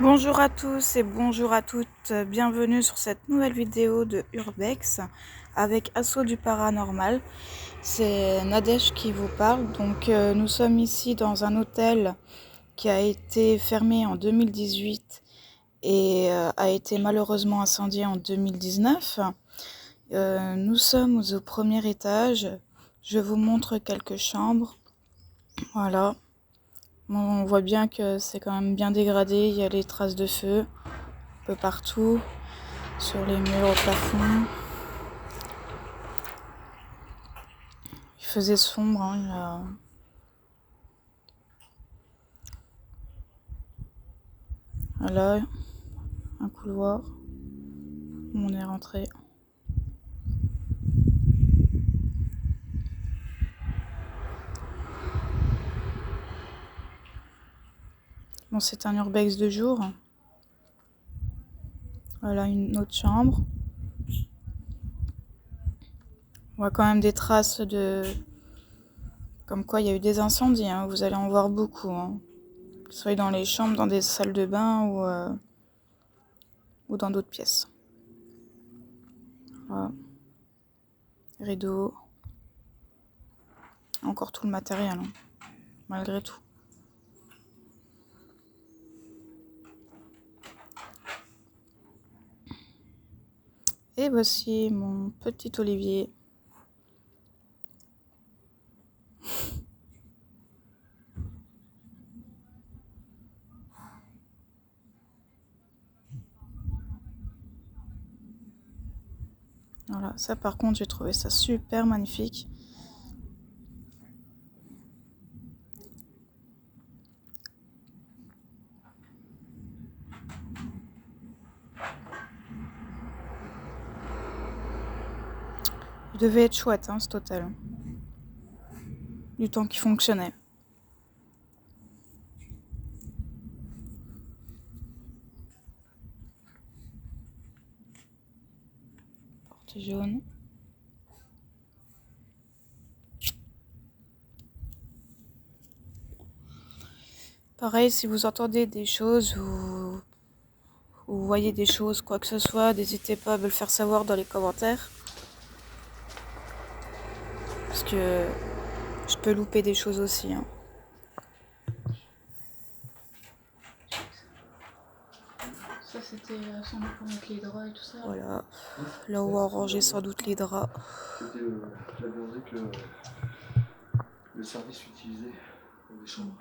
Bonjour à tous et bonjour à toutes, bienvenue sur cette nouvelle vidéo de Urbex avec Assaut du Paranormal. C'est Nadège qui vous parle. Donc nous sommes ici dans un hôtel qui a été fermé en 2018 et a été malheureusement incendié en 2019. Nous sommes au premier étage. Je vous montre quelques chambres. Voilà. On voit bien que c'est quand même bien dégradé, il y a les traces de feu un peu partout, sur les murs, au plafond. Il faisait sombre, hein, Voilà, un couloir où on est rentré. Bon, c'est un urbex de jour. Voilà une autre chambre. On voit quand même des traces de... Comme quoi il y a eu des incendies, hein. Vous allez en voir beaucoup. Hein. Que ce soit dans les chambres, dans des salles de bain ou dans d'autres pièces. Voilà. Rideaux. Encore tout le matériel, hein, malgré tout. Et voici mon petit Olivier. Voilà, ça par contre j'ai trouvé ça super magnifique. Il devait être chouette, hein, cet hôtel. Du temps qu'il fonctionnait. Porte jaune. Pareil, si vous entendez des choses ou vous voyez des choses, quoi que ce soit, n'hésitez pas à me le faire savoir dans les commentaires. Parce que je peux louper des choses aussi. Hein. Ça, c'était sans doute pour mettre les draps et tout ça. Voilà. Là où on rangeait sans doute les draps. C'était la buanderie que le service utilisait dans les chambres.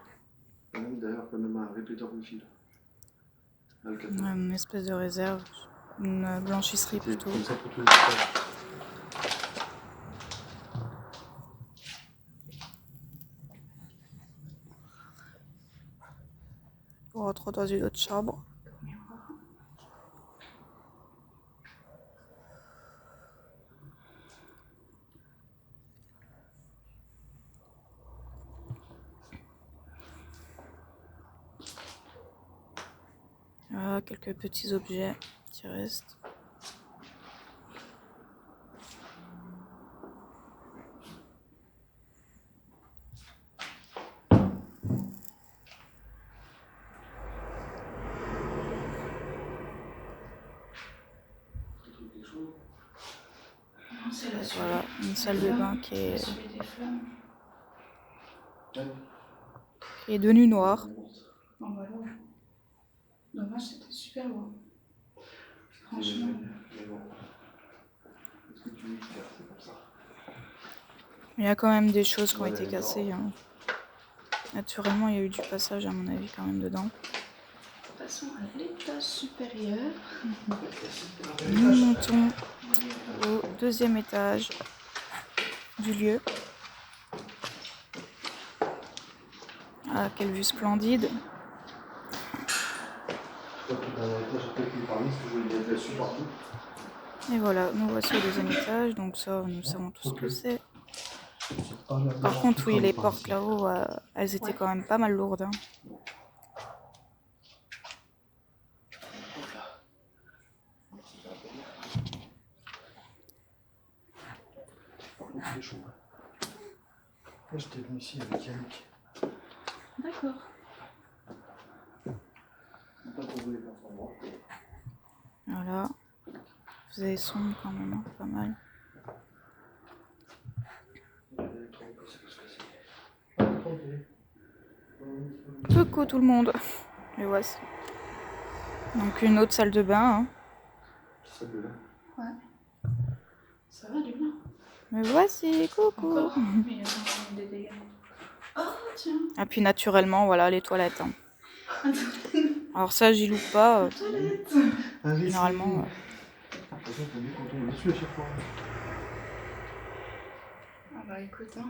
Même d'ailleurs, quand même un répéteur de fil. Une espèce de réserve. Une blanchisserie plutôt. Comme ça pour tous les étages. On rentre dans une autre chambre. Voilà, quelques petits objets qui restent. Voilà, une salle de bain qui est devenue noire. Oh bah là, dommage, c'était super loin. Franchement. Est-ce que tu veux faire? C'est comme ça. Il y a quand même des choses qui ont été cassées. Hein. Naturellement, il y a eu du passage, à mon avis, quand même, dedans. Passons à l'étage supérieur. Nous montons au deuxième étage du lieu. Ah, quelle vue splendide. Et voilà, nous voici au deuxième étage, donc ça, nous savons tous ce que c'est. Par contre, oui, les portes là-haut, elles étaient quand même pas mal lourdes. Hein. C'est chaud. Moi, j'étais venu ici avec Yannick. D'accord. Pas pour vous Voilà. Vous avez sombre quand même, hein, pas mal. Coucou tout le monde. Et voici. Donc une autre salle de bain. Hein. Salle de bain. Ouais. Ça va du bien. Mais voici, coucou. Encore. Mais il y a quand même des dégâts. Oh tiens. Et puis naturellement, voilà les toilettes. Hein. Alors ça, j'y loupe pas. Toilette. Généralement. Attention, t'as vu quand on tombe dessus à chaque fois. Ah bah écoute, hein.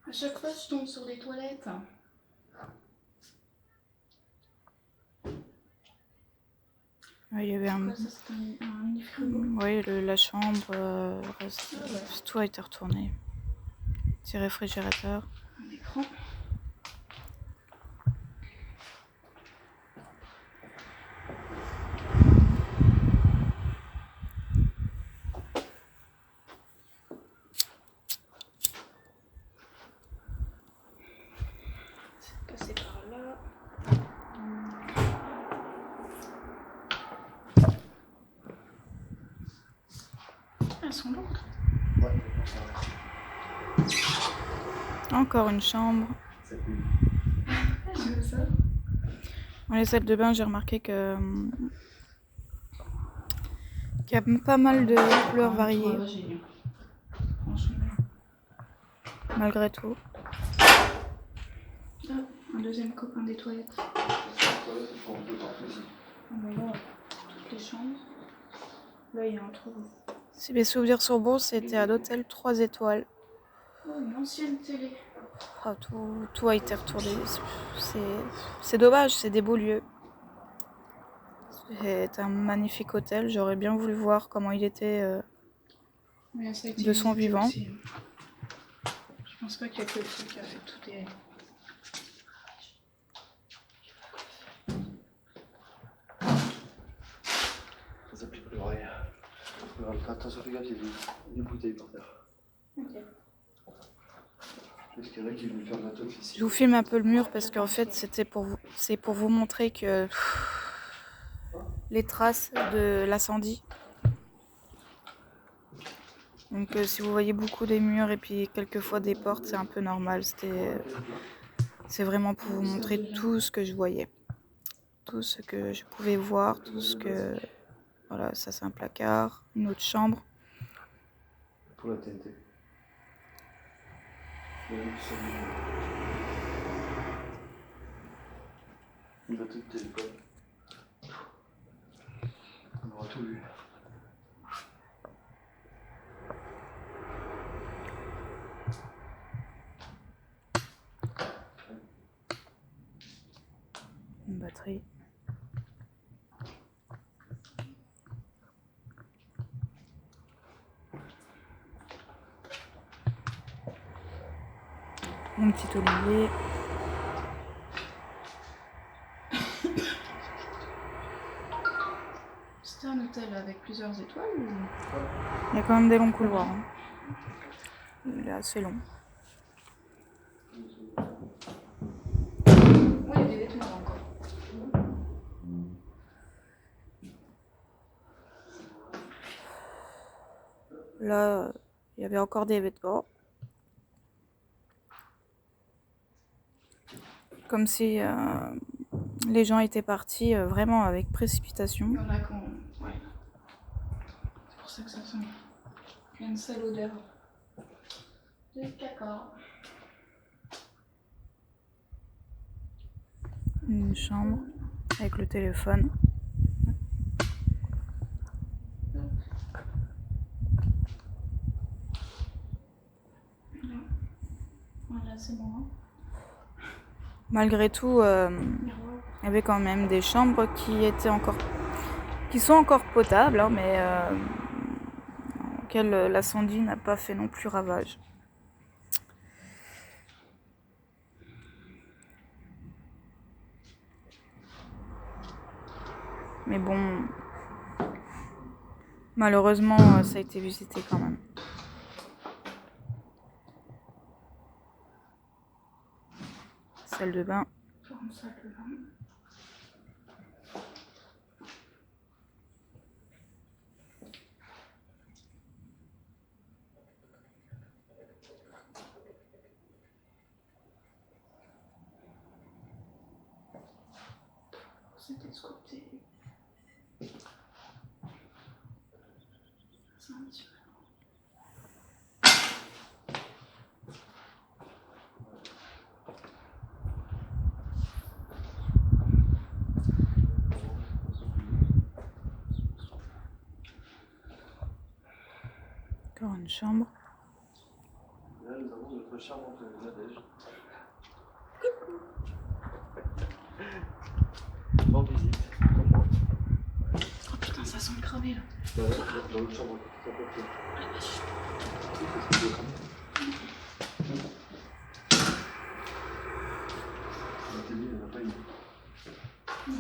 À chaque fois, je tombe sur les toilettes. Ouais, il y avait un. Quoi, ça c'est un mini frigo. Oui, la chambre, reste. Ah ouais. Tout a été retourné. Petit réfrigérateur. Un écran. C'est passé par là. Elles sont lourdes. Ouais, Encore une chambre. ça pue. Je veux ça. Dans les salles de bain, j'ai remarqué que qu'il y a pas mal de couleurs variées, Franchement. malgré tout. Ah, un deuxième copain des toilettes. Ah bah là, toutes les chambres. Là, il y a un trou. Si mes souvenirs sont bons, c'était un hôtel 3 étoiles. Oh, une ancienne télé. Ah, tout a été retourné. C'est dommage, c'est des beaux lieux. C'est un magnifique hôtel. J'aurais bien voulu voir comment il était Mais ça a été de son visité vivant. aussi, hein. Je pense pas qu'il y a que le truc qui a fait tout des... Ça pique l'oreille. Attention, fais gaffe, il y a des bouteilles par terre. Ok. Est-ce qu'il y en a qui veulent faire de la teuf ici? Je vous filme un peu le mur parce qu'en fait, c'est pour vous montrer que les traces de l'incendie. Donc si vous voyez beaucoup des murs et puis quelquefois des portes, c'est un peu normal. C'est vraiment pour vous montrer tout ce que je voyais. Tout ce que je pouvais voir, tout ce que... Voilà, ça c'est un placard, une autre chambre. Pour la TNT. Il va tout téléphone. On aura tout vu. Une batterie. Mon petit olivier. C'était un hôtel avec plusieurs étoiles ou... Il y a quand même des longs couloirs. Hein. Il est assez long. Oui, il y a des vêtements encore. Là, il y avait encore des vêtements. Comme si les gens étaient partis vraiment avec précipitation. Il y en a qui ont... Ouais. C'est pour ça que ça sent... Il y a une sale odeur. De caca. Une chambre avec le téléphone. Voilà, c'est bon. Malgré tout, il y avait quand même des chambres qui sont encore potables, hein, mais auxquelles l'incendie n'a pas fait non plus ravage. Mais bon, malheureusement, ça a été visité quand même. Salle de bain. rendre ça plus long. C'était de ce côté. C'est un petit peu. Encore une chambre. Là, nous avons notre charmante Nadège. En visite, comme moi. Oh putain, ça sent le cramé là. Dans l'autre chambre, ça peut être. Ah la vache. La télé, elle n'a pas une.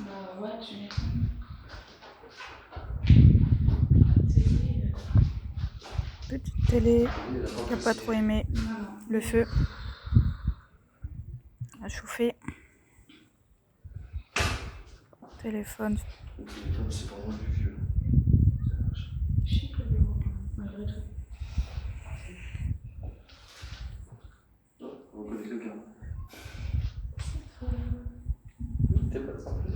Bah ouais, tu m'étonnes. Petite télé. Qui n'a pas trop aimé le feu. À chauffer. Téléphone. Le téléphone, c'est vraiment du vieux. Chic le bureau, malgré tout. On reconnaît le gars. T'es pas simple,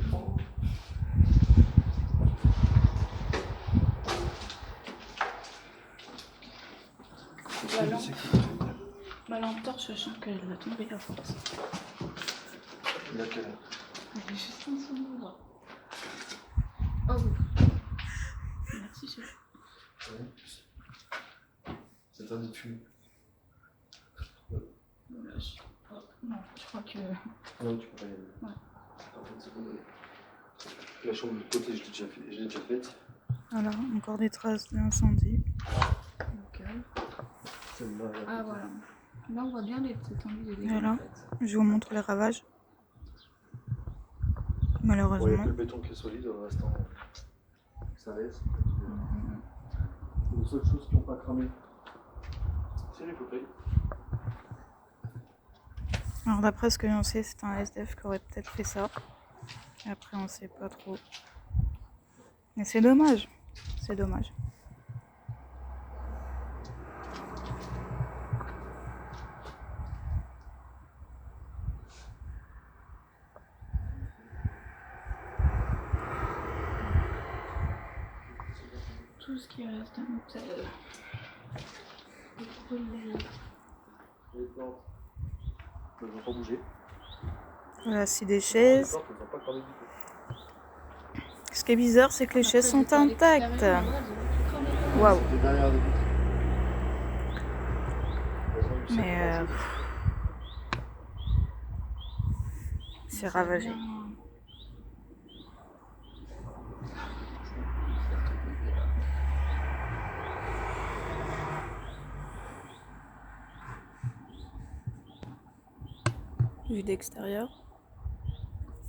Ma lampe torche, je sens qu'elle va tomber à force. Il a quelle heure? Elle est juste en dessous de moi. Oh oui. Merci chef. Ouais. C'est un étui. Non, je crois que... Non, tu peux pas y aller. Ouais. En fait, c'est bon. La chambre de côté, je l'ai déjà faite. Voilà, encore des traces d'incendie. Nickel. Celle-là, elle a Ah pété. voilà. Là on voit bien les étendues des dégâts Voilà. en fait. Je vous montre les ravages. Bon, il n'y a Malheureusement. que le béton qui est solide, le restant, ça laisse. Les seules choses qui n'ont pas cramé, c'est les fauteuils. Alors d'après ce que j'en sais, c'est un SDF qui aurait peut-être fait ça. Et après on sait pas trop. Mais c'est dommage. C'est dommage. Tout ce qui reste d'un hôtel. Brûlé. Les plantes, elles ne vont pas bouger. Voilà, si des Les chaises. plantes, elles ne vont pas cramer du tout. Ce qui est bizarre, c'est que les chaises sont intactes. Waouh. C'était derrière les vitres. Elles ont eu Mais cette phase. c'est ravagé. Vue d'extérieur.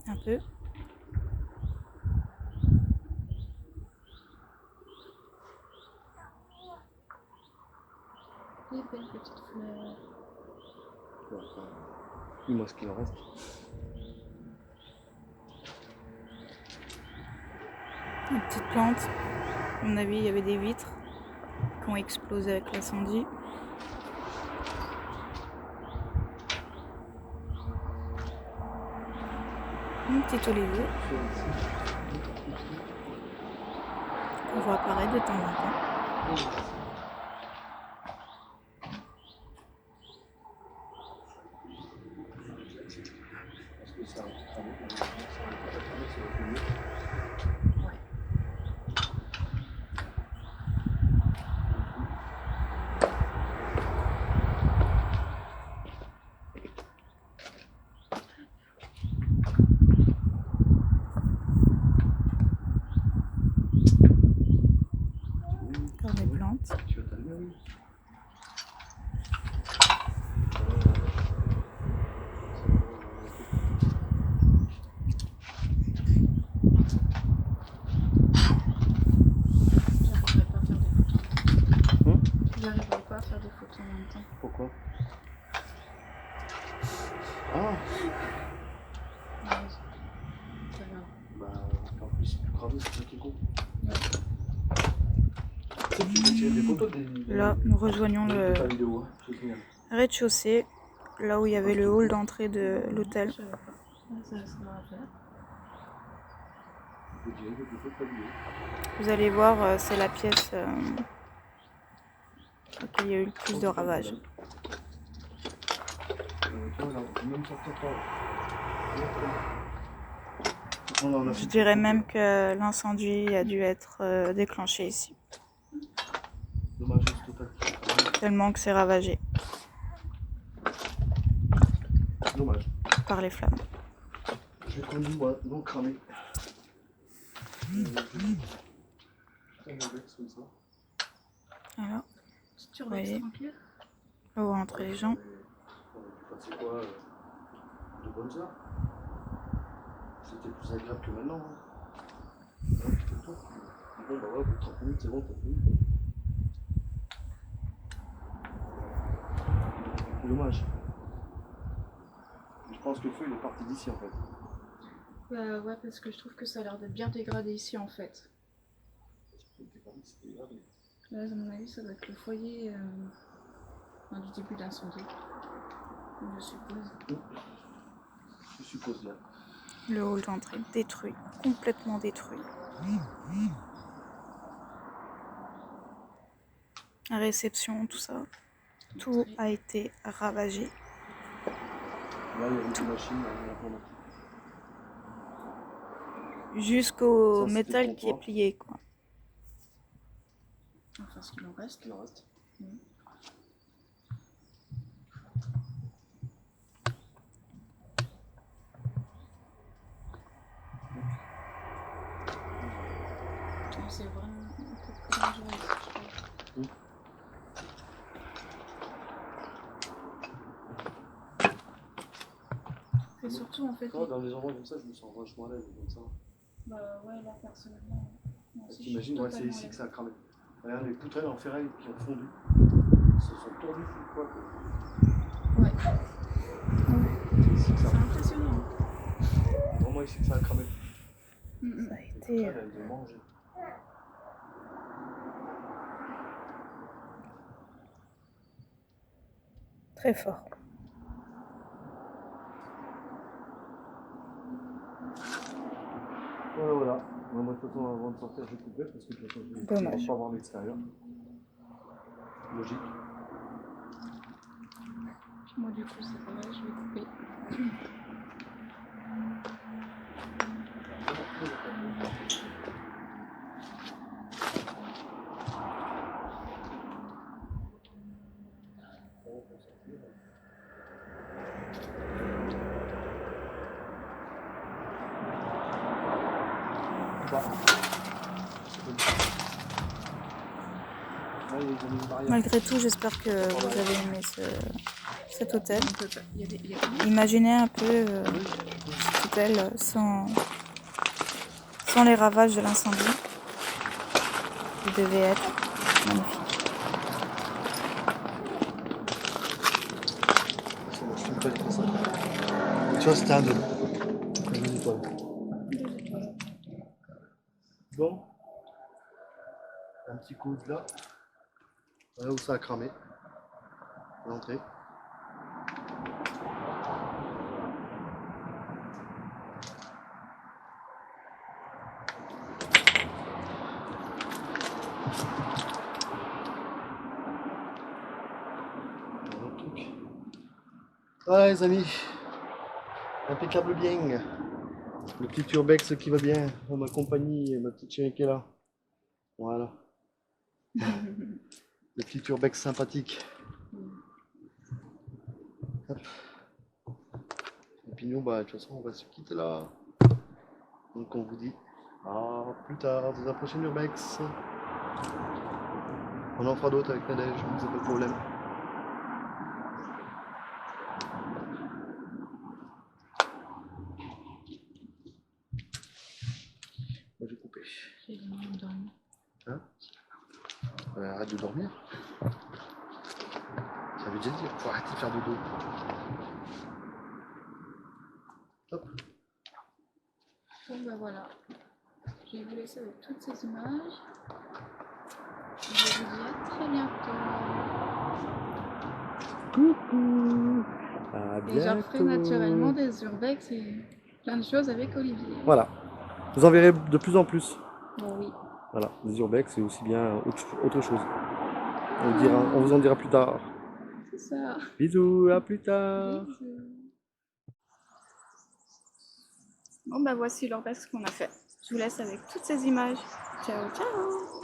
Un peu. Des belles petites fleurs. Dis-moi ce qu'il en reste. Une petite plante. À mon avis, il y avait des vitres qui ont explosé avec l'incendie. Un petit olivier qu'on voit apparaître de temps en temps. Parce que ça a cramé, ça n'a pas cramé, ça va mieux. Encore des plantes. Tu vas t'allumer, oui. J'arriverai pas à faire des photos en même temps. Pourquoi? Ah, cramé, c'est ça qui est con. Ouais. Tu sais, tu peux tirer des photos des. Là, nous rejoignons Des le ta vidéo, hein, je te signale. rez-de-chaussée, là où il y avait le hall d'entrée de l'hôtel. Je savais pas. Ça sera à faire. Tu peux tirer des photos de ta vidéo. Vous allez voir, c'est la pièce où il y a eu le plus de ravages. Tu vois, là, on peut même sortir par là. Je dirais même que l'incendie a dû être déclenché ici, Dommage, c'est total. tellement que c'est ravagé Dommage. par les flammes. Je vais conduire, moi, non cramé. Comme ça. Alors, Tu voyez. tranquille. là où rentrent les gens. On a pu passer quoi de bonnes heures. C'était plus agréable que maintenant. Hein. Ouais, c'était tout. Bon, bah ouais, au bout de 30 minutes, c'est bon, t'as fini. C'est dommage. Je pense que le feu, il est parti d'ici en fait. Bah ouais, parce que je trouve que ça a l'air d'être bien dégradé ici en fait. Là, à mon avis, ça doit être le foyer du début d'incendie. Je suppose. Je suppose bien. Le hall d'entrée détruit, complètement détruit. La réception, tout ça, tout a été ravagé. Là, il y a une machine à l'informatique. Jusqu'au Ça, c'était métal pour qui est toi. plié, quoi. Enfin, ce qu'il en reste. Il en reste. C'est vraiment un peu dangereux ici, je trouve. Et surtout, en fait. Toi, dans les endroits comme ça, je me sens vachement à l'aise comme ça. Bah ouais, là, personnellement. Moi aussi, je suis T'imagines, ouais, c'est totalement ici à que ça a cramé. Regarde les poutrelles en ferraille qui ont fondu. Ils se sont tordus, quoi. l'aise. Ouais. C'est ici que ça C'est a impressionnant. C'est vraiment ici que ça a cramé. Ça a Les été poutrelles, elles ont mangé. très fort. Voilà. Moi, de toute façon, avant de sortir, je vais couper parce que de toute façon, je ne Dommage. vais pas voir l'extérieur. Logique. Moi, du coup, c'est pareil, je vais couper. Malgré tout, j'espère que vous avez aimé cet hôtel. Il y a des... Imaginez un peu cet hôtel sans les ravages de l'incendie. Il devait être magnifique. Je filme pas les ça. Tu vois, c'était un 2. Une étoile. Bon. Un petit coup de là. Voilà où ça a cramé. L'entrée. Voilà les amis. Impeccable bien. Le petit urbex qui va bien. En ma compagnie et ma petite chérie qui est là. Voilà. Le petit urbex sympathique. Hop. Et puis nous, bah, de toute façon, on va se quitter là. Donc on vous dit à plus tard, dans la prochaine urbex. On en fera d'autres avec Nadège, c'est pas de problème. Moi j'ai coupé. J'ai des mots de dormir. Hein? Arrête de dormir. Ça veut déjà dire, faut arrêter de faire dodo. Hop. Bon bah voilà. Je vais vous laisser avec toutes ces images. Je vous dis à très bientôt. Coucou. À Et je referai bientôt. naturellement des urbex et plein de choses avec Olivier. Voilà. Vous en verrez de plus en plus. Bon, oui. Voilà. Des urbex, c'est aussi bien autre chose. On vous en dira plus tard. C'est ça. Bisous, à plus tard. Bisous. Bon bah voici l'urbex qu'on a fait. Je vous laisse avec toutes ces images. Ciao ciao.